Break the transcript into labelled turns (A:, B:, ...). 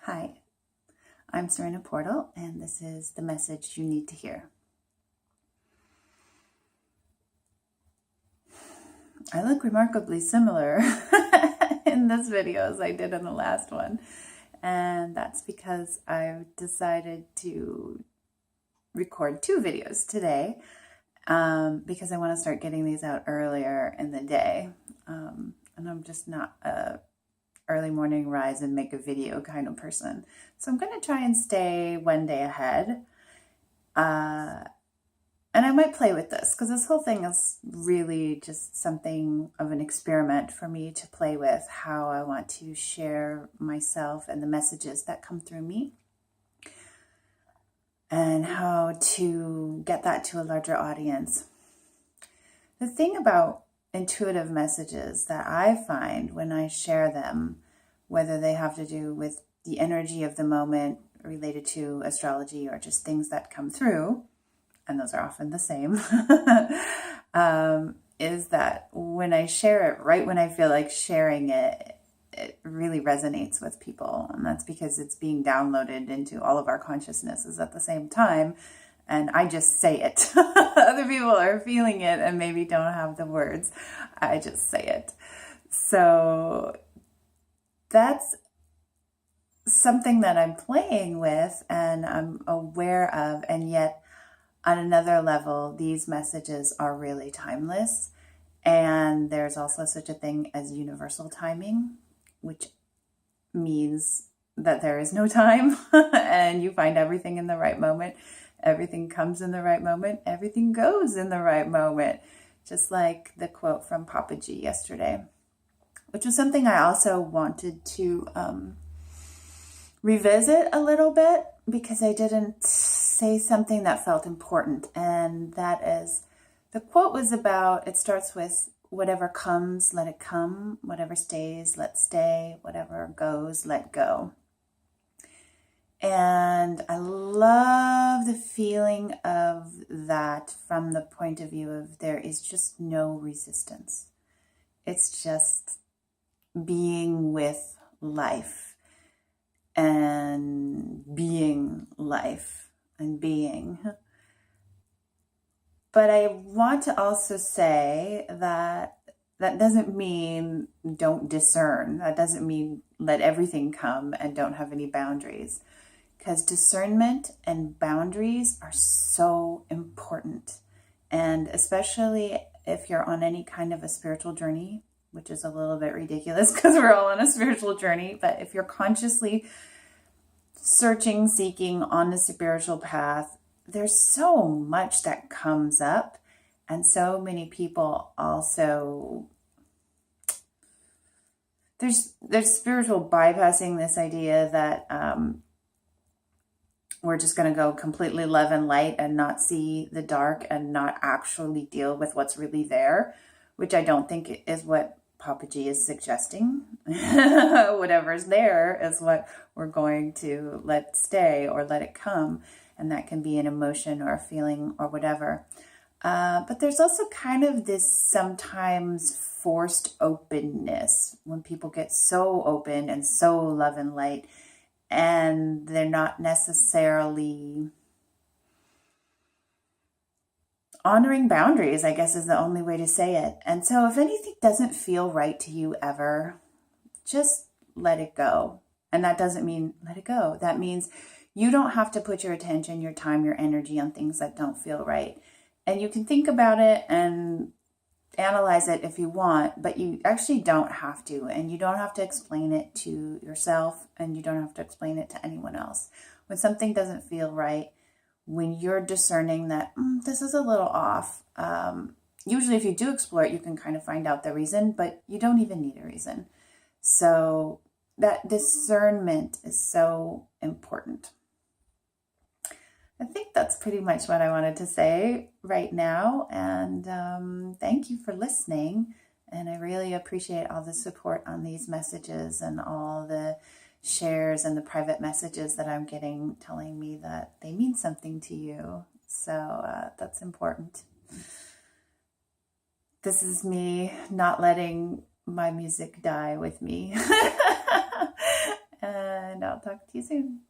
A: Hi, I'm Serena Portal, and this is the message you need to hear. I look remarkably similar in this video as I did in the last one, and that's because I've decided to record 2 videos today because I want to start getting these out earlier in the day, and I'm just not a early morning rise and make a video kind of person. So I'm going to try and stay one day ahead. And I might play with this because this whole thing is really just something of an experiment for me to play with how I want to share myself and the messages that come through me and how to get that to a larger audience. The thing about intuitive messages that I find when I share them, whether they have to do with the energy of the moment related to astrology or just things that come through, and those are often the same, is that when I share it, right when I feel like sharing it, it really resonates with people. And that's because it's being downloaded into all of our consciousnesses at the same time. And I just say it. Other people are feeling it and maybe don't have the words. I just say it. So that's something that I'm playing with and I'm aware of, and yet on another level, these messages are really timeless. And there's also such a thing as universal timing, which means that there is no time and you find everything in the right moment. Everything comes in the right moment. Everything goes in the right moment. Just like the quote from Papa G yesterday, which was something I also wanted to revisit a little bit because I didn't say something that felt important. And that is, the quote was about, it starts with, whatever comes, let it come. Whatever stays, let stay. Whatever goes, let go. And I love the feeling of that from the point of view of there is just no resistance. It's just being with life and being life and being. But I want to also say that that doesn't mean don't discern. That doesn't mean let everything come and don't have any boundaries. Because discernment and boundaries are so important. And especially if you're on any kind of a spiritual journey, which is a little bit ridiculous because we're all on a spiritual journey. But if you're consciously searching, seeking on the spiritual path, there's so much that comes up. And so many people also, there's spiritual bypassing this idea that we're just going to go completely love and light and not see the dark and not actually deal with what's really there, which I don't think is what Papa G is suggesting. Whatever's there is what we're going to let stay or let it come. And that can be an emotion or a feeling or whatever. But there's also kind of this sometimes forced openness when people get so open and so love and light, and they're not necessarily honoring boundaries, I guess is the only way to say it. And so if anything doesn't feel right to you ever, just let it go. And that doesn't mean let it go. That means you don't have to put your attention, your time, your energy on things that don't feel right. And you can think about it and analyze it if you want, but you actually don't have to. And you don't have to explain it to yourself, and you don't have to explain it to anyone else. When something doesn't feel right, when you're discerning that this is a little off, usually if you do explore it, you can kind of find out the reason, but you don't even need a reason. So that discernment is so important. I think that's pretty much what I wanted to say right now. And thank you for listening. And I really appreciate all the support on these messages and all the shares and the private messages that I'm getting telling me that they mean something to you. So that's important. This is me not letting my music die with me. And and I'll talk to you soon.